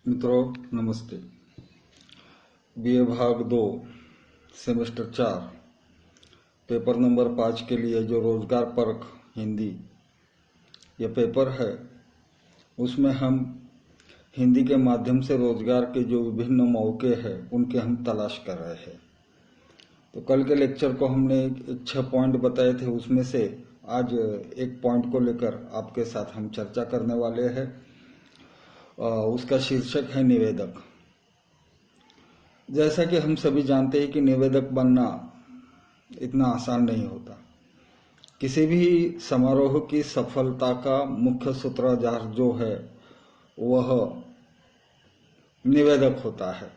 मित्रों नमस्ते। बीए भाग 2 सेमेस्टर 4 पेपर नंबर 5 के लिए जो रोजगार परख हिंदी यह पेपर है, उसमें हम हिंदी के माध्यम से रोजगार के जो विभिन्न मौके हैं उनके हम तलाश कर रहे हैं। तो कल के लेक्चर को हमने 6 पॉइंट बताए थे, उसमें से आज एक पॉइंट को लेकर आपके साथ हम चर्चा करने वाले हैं। उसका शीर्षक है निवेदक। जैसा कि हम सभी जानते हैं कि निवेदक बनना इतना आसान नहीं होता। किसी भी समारोह की सफलता का मुख्य सूत्रधार जो है वह निवेदक होता है।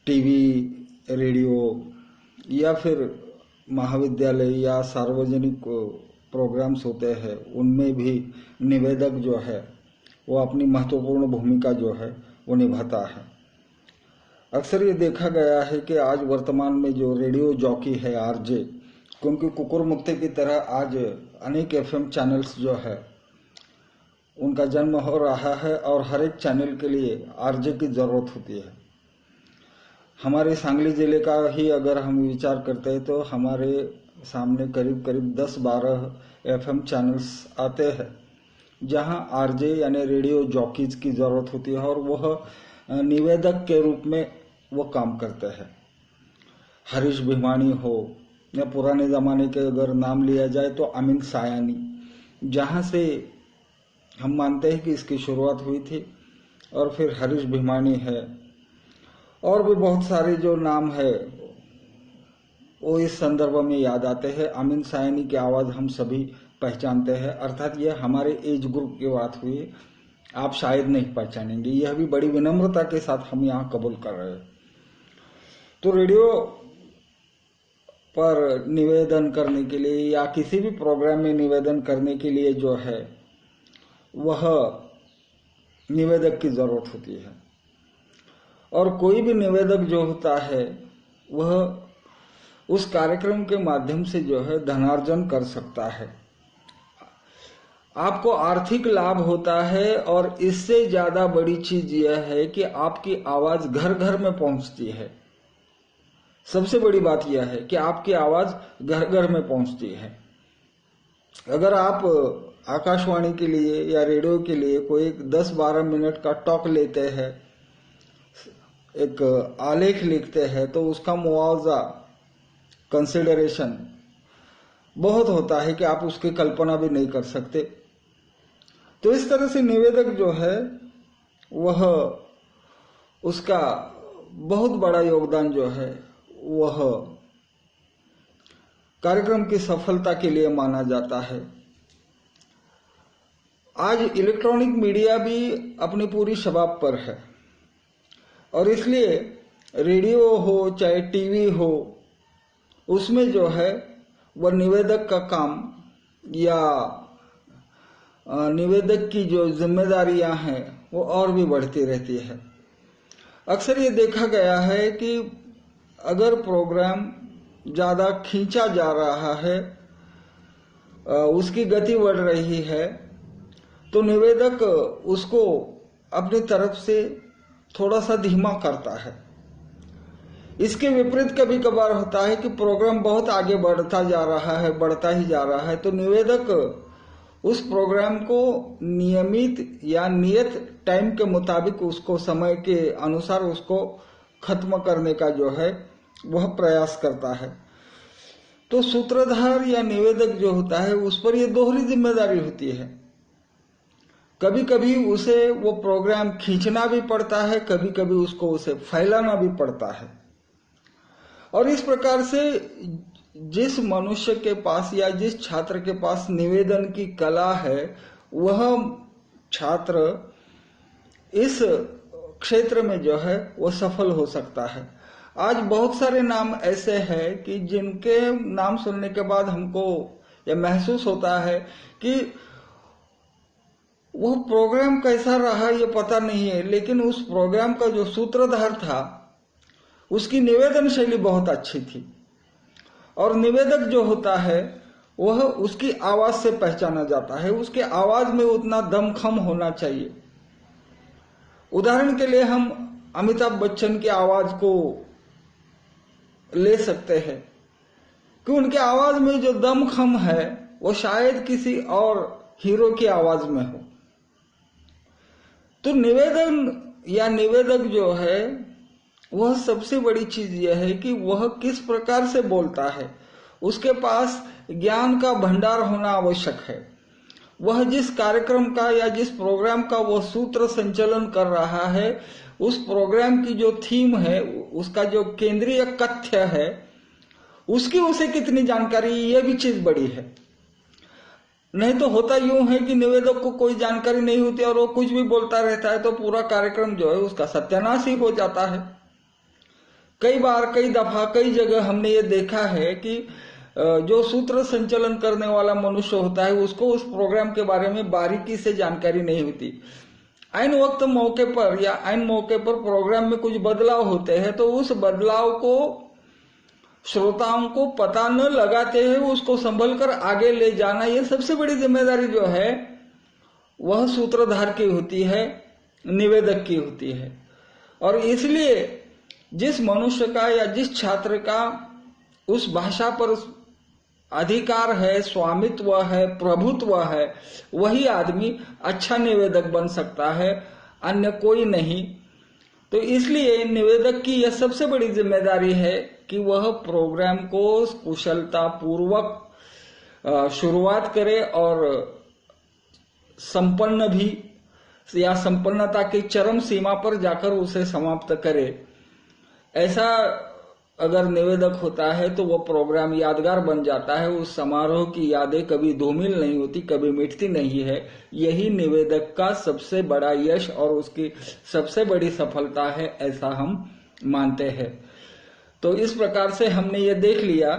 टीवी, रेडियो या फिर महाविद्यालय या सार्वजनिक प्रोग्राम्स होते हैं, उनमें भी निवेदक जो है वो अपनी महत्वपूर्ण भूमिका जो है वो निभाता है। अक्सर ये देखा गया है कि आज वर्तमान में जो रेडियो जॉकी है आरजे, क्योंकि कुकुर मुक्ते की तरह आज अनेक एफएम चैनल्स जो है उनका जन्म हो रहा है और हर एक चैनल के लिए आरजे की जरूरत होती है। हमारे सांगली जिले का ही अगर हम विचार करते हैं तो हमारे सामने करीब करीब 10-12 एफएम चैनल्स आते हैं जहां आरजे यानी रेडियो जॉकीज की जरूरत होती है और वह निवेदक के रूप में वो काम करते हैं। हरीश भिमानी हो या पुराने जमाने के अगर नाम लिया जाए तो अमीन सायानी, जहां से हम मानते हैं कि इसकी शुरुआत हुई थी, और फिर हरीश भिमानी है और भी बहुत सारे जो नाम है वो इस संदर्भ में याद आते हैं। अमीन सायानी की आवाज हम सभी पहचानते हैं, अर्थात यह हमारे एज ग्रुप की बात हुई, आप शायद नहीं पहचानेंगे। यह भी बड़ी विनम्रता के साथ हम यहाँ कबूल कर रहे हैं। तो रेडियो पर निवेदन करने के लिए या किसी भी प्रोग्राम में निवेदन करने के लिए जो है वह निवेदक की जरूरत होती है, और कोई भी निवेदक जो होता है वह उस कार्यक्रम के माध्यम से जो है धनार्जन कर सकता है। आपको आर्थिक लाभ होता है, और इससे ज्यादा बड़ी चीज यह है कि आपकी आवाज घर घर में पहुंचती है। सबसे बड़ी बात यह है कि आपकी आवाज घर घर में पहुंचती है। अगर आप आकाशवाणी के लिए या रेडियो के लिए कोई 10-12 मिनट का टॉक लेते हैं, एक आलेख लिखते हैं, तो उसका मुआवजा कंसिडरेशन बहुत होता है कि आप उसकी कल्पना भी नहीं कर सकते। तो इस तरह से निवेदक जो है वह उसका बहुत बड़ा योगदान जो है वह कार्यक्रम की सफलता के लिए माना जाता है। आज इलेक्ट्रॉनिक मीडिया भी अपनी पूरी शबाब पर है, और इसलिए रेडियो हो चाहे टीवी हो, उसमें जो है वह निवेदक का काम या निवेदक की जो जिम्मेदारियां हैं वो और भी बढ़ती रहती है। अक्सर ये देखा गया है कि अगर प्रोग्राम ज्यादा खींचा जा रहा है, उसकी गति बढ़ रही है, तो निवेदक उसको अपनी तरफ से थोड़ा सा धीमा करता है। इसके विपरीत कभी कभार होता है कि प्रोग्राम बहुत आगे बढ़ता जा रहा है, बढ़ता ही जा रहा है, तो निवेदक उस प्रोग्राम को नियमित या नियत टाइम के मुताबिक उसको समय के अनुसार उसको खत्म करने का जो है वह प्रयास करता है। तो सूत्रधार या निवेदक जो होता है उस पर यह दोहरी जिम्मेदारी होती है। कभी कभी उसे वो प्रोग्राम खींचना भी पड़ता है, कभी कभी उसको उसे फैलाना भी पड़ता है। और इस प्रकार से जिस मनुष्य के पास या जिस छात्र के पास निवेदन की कला है, वह छात्र इस क्षेत्र में जो है वो सफल हो सकता है। आज बहुत सारे नाम ऐसे हैं कि जिनके नाम सुनने के बाद हमको यह महसूस होता है कि वह प्रोग्राम कैसा रहा ये पता नहीं है, लेकिन उस प्रोग्राम का जो सूत्रधार था उसकी निवेदन शैली बहुत अच्छी थी। और निवेदक जो होता है वह उसकी आवाज से पहचाना जाता है, उसकी आवाज में उतना दमखम होना चाहिए। उदाहरण के लिए हम अमिताभ बच्चन की आवाज को ले सकते हैं कि उनके आवाज में जो दमखम है वो शायद किसी और हीरो की आवाज में हो। तो निवेदन या निवेदक जो है वह सबसे बड़ी चीज यह है कि वह किस प्रकार से बोलता है, उसके पास ज्ञान का भंडार होना आवश्यक है। वह जिस कार्यक्रम का या जिस प्रोग्राम का वह सूत्र संचालन कर रहा है, उस प्रोग्राम की जो थीम है, उसका जो केंद्रीय कथ्य है, उसकी उसे कितनी जानकारी, यह भी चीज बड़ी है। नहीं तो होता यूं है कि निवेदक को कोई जानकारी नहीं होती और वो कुछ भी बोलता रहता है, तो पूरा कार्यक्रम जो है उसका सत्यानाश ही हो जाता है। कई बार, कई दफा, कई जगह हमने ये देखा है कि जो सूत्र संचालन करने वाला मनुष्य होता है उसको उस प्रोग्राम के बारे में बारीकी से जानकारी नहीं होती। ऐन वक्त मौके पर या ऐन मौके पर प्रोग्राम में कुछ बदलाव होते हैं तो उस बदलाव को श्रोताओं को पता न लगाते हुए उसको संभल कर आगे ले जाना, यह सबसे बड़ी जिम्मेदारी जो है वह सूत्रधार की होती है, निवेदक की होती है। और इसलिए जिस मनुष्य का या जिस छात्र का उस भाषा पर अधिकार है, स्वामित्व है, प्रभुत्व है, वही आदमी अच्छा निवेदक बन सकता है, अन्य कोई नहीं। तो इसलिए निवेदक की यह सबसे बड़ी जिम्मेदारी है कि वह प्रोग्राम को कुशलता पूर्वक शुरुआत करे और संपन्न भी या संपन्नता की चरम सीमा पर जाकर उसे समाप्त करे। ऐसा अगर निवेदक होता है तो वह प्रोग्राम यादगार बन जाता है। उस समारोह की यादें कभी धूमिल नहीं होती, कभी मिटती नहीं है। यही निवेदक का सबसे बड़ा यश और उसकी सबसे बड़ी सफलता है, ऐसा हम मानते हैं। तो इस प्रकार से हमने ये देख लिया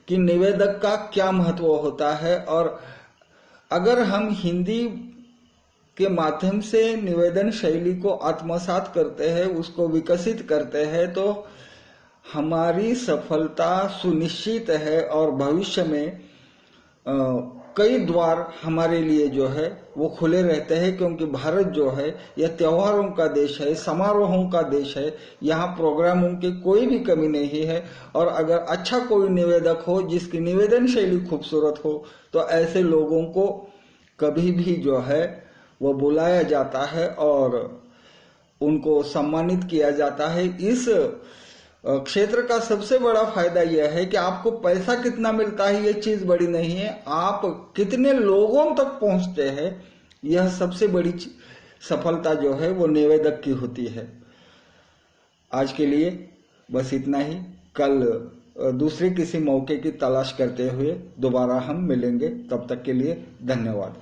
कि निवेदक का क्या महत्व होता है, और अगर हम हिंदी के माध्यम से निवेदन शैली को आत्मसात करते हैं, उसको विकसित करते हैं, तो हमारी सफलता सुनिश्चित है और भविष्य में कई द्वार हमारे लिए जो है वो खुले रहते हैं, क्योंकि भारत जो है यह त्योहारों का देश है, समारोहों का देश है। यहाँ प्रोग्रामों की कोई भी कमी नहीं है। और अगर अच्छा कोई निवेदक हो जिसकी निवेदन शैली खूबसूरत हो तो ऐसे लोगों को कभी भी जो है वो बुलाया जाता है और उनको सम्मानित किया जाता है। इस क्षेत्र का सबसे बड़ा फायदा यह है कि आपको पैसा कितना मिलता है ये चीज बड़ी नहीं है, आप कितने लोगों तक पहुंचते हैं, यह सबसे बड़ी सफलता जो है वो निवेदक की होती है। आज के लिए बस इतना ही। कल दूसरे किसी मौके की तलाश करते हुए दोबारा हम मिलेंगे। तब तक के लिए धन्यवाद।